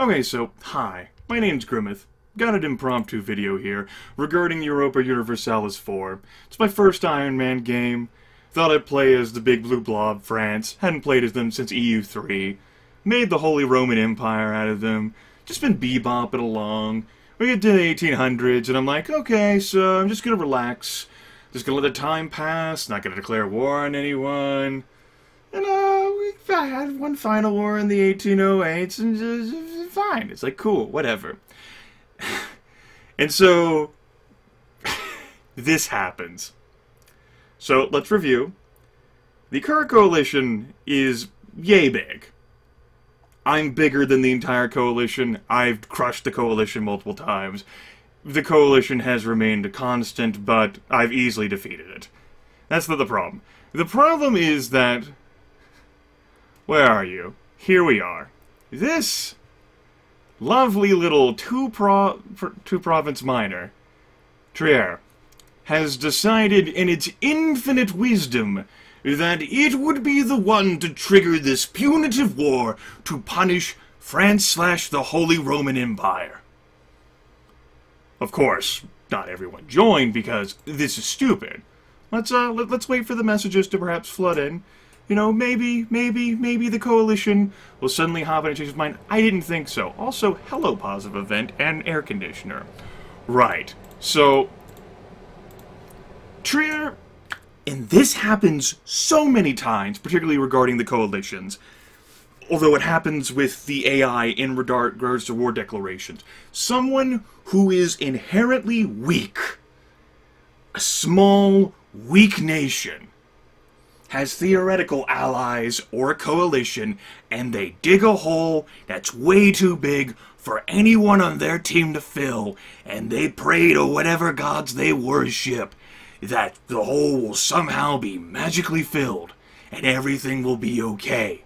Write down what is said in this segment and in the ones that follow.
Okay, so, hi. My name's Grimith. Got an impromptu video here regarding Europa Universalis IV. It's my first Iron Man game. Thought I'd play as the big blue blob, France. Hadn't played as them since EU3. Made the Holy Roman Empire out of them. Just been bebopping along. We get to the 1800s, and I'm like, okay, so I'm just gonna relax. Just gonna let the time pass, not gonna declare war on anyone. And, I had one final war in the 1808s, and just fine. It's like, cool, whatever. And so, this happens. So, let's review. The current coalition is yay big. I'm bigger than the entire coalition. I've crushed the coalition multiple times. The coalition has remained a constant, but I've easily defeated it. That's not the problem. The problem is that... Where are you? Here we are. This lovely little two-province minor, Trier, has decided in its infinite wisdom that it would be the one to trigger this punitive war to punish France/the Holy Roman Empire. Of course, not everyone joined because this is stupid. Let's wait for the messages to perhaps flood in. You know, maybe the coalition will suddenly hop in and change its mind. I didn't think so. Also, hello, positive event and air conditioner. Right. So, Trier, and this happens so many times, particularly regarding the coalitions, although it happens with the AI in regards to war declarations. Someone who is inherently weak, a small, weak nation, has theoretical allies or a coalition, and they dig a hole that's way too big for anyone on their team to fill, and they pray to whatever gods they worship that the hole will somehow be magically filled, and everything will be okay.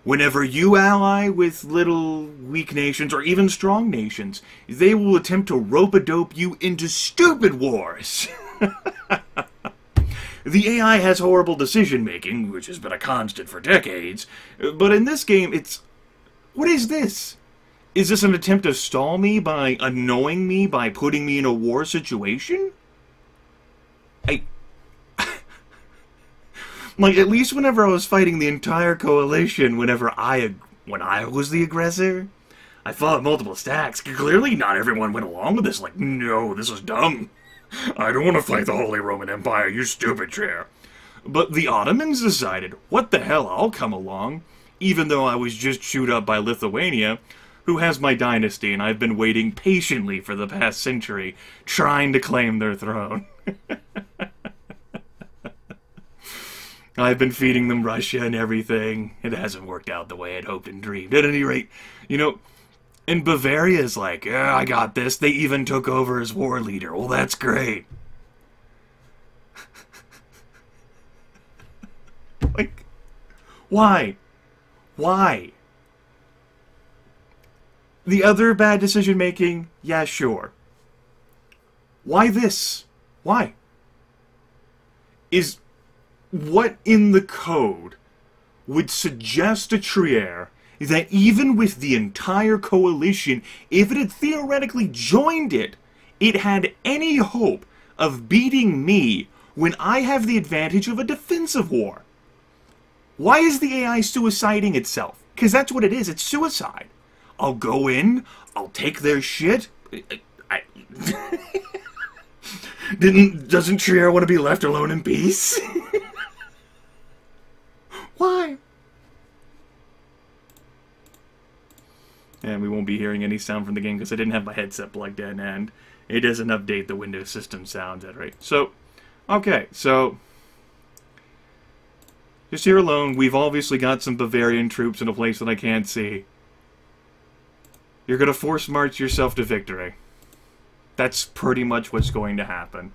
Whenever you ally with little weak nations, or even strong nations, they will attempt to rope-a-dope you into stupid wars. The AI has horrible decision-making, which has been a constant for decades, but in this game, it's... What is this? Is this an attempt to stall me by annoying me by putting me in a war situation? Like, at least whenever I was fighting the entire coalition, when I was the aggressor, I fought multiple stacks. Clearly not everyone went along with this, like, no, this is dumb. I don't want to fight the Holy Roman Empire, you stupid chair. But the Ottomans decided, what the hell, I'll come along, even though I was just chewed up by Lithuania, who has my dynasty, and I've been waiting patiently for the past century, trying to claim their throne. I've been feeding them Russia and everything. It hasn't worked out the way I'd hoped and dreamed. At any rate, you know, and Bavaria's like, yeah, I got this. They even took over as war leader. Well, that's great. Like, why? Why? The other bad decision-making, yeah, sure. Why this? Why? What in the code would suggest to Trier that even with the entire coalition, if it had theoretically joined it, it had any hope of beating me when I have the advantage of a defensive war? Why is the AI suiciding itself? Because that's what it is, it's suicide. I'll go in, I'll take their shit. Doesn't Trier want to be left alone in peace? Why? And we won't be hearing any sound from the game because I didn't have my headset plugged in, and it doesn't update the Windows system sounds at rate. So, okay, so just here alone, we've obviously got some Bavarian troops in a place that I can't see. You're gonna force march yourself to victory. That's pretty much what's going to happen.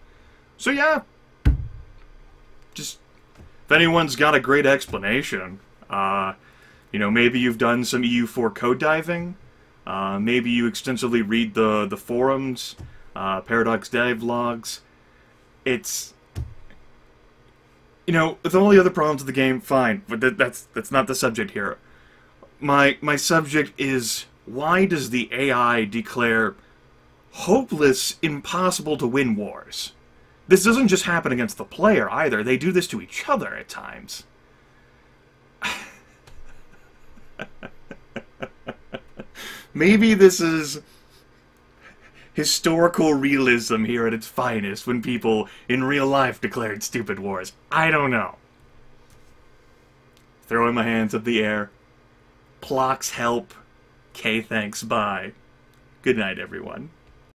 So yeah, just if anyone's got a great explanation, you know, maybe you've done some EU4 code diving, maybe you extensively read the forums, Paradox Dev logs. It's, you know, with all the other problems of the game, fine, but that's not the subject here. My subject is, why does the AI declare hopeless, impossible to win wars? This doesn't just happen against the player either. They do this to each other at times. Maybe this is historical realism here at its finest, when people in real life declared stupid wars. I don't know. Throwing my hands up the air. Plox help. K thanks, bye. Good night, everyone.